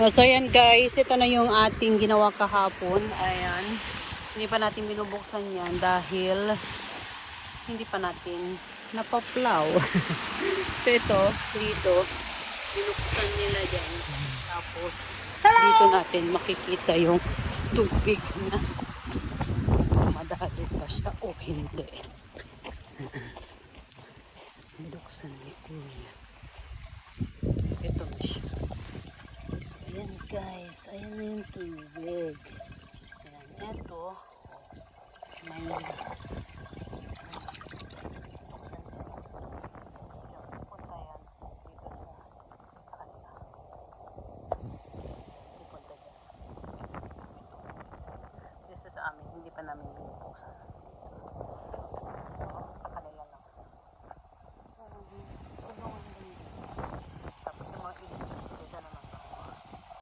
So yan guys, ito na yung ating ginawa kahapon. Ayan. Hindi pa natin binubuksan yan dahil hindi pa natin napaplow. So ito, dito, binuksan nila dyan. Tapos, dito natin makikita yung tubig na madali pa siya o hindi. Binuksan ni Kuya. Ito na siya. Ayan guys, ayan na yung tubig. Ayan, eto. May pupunta dyan. This is sa amin, hindi pa namin binubuksan.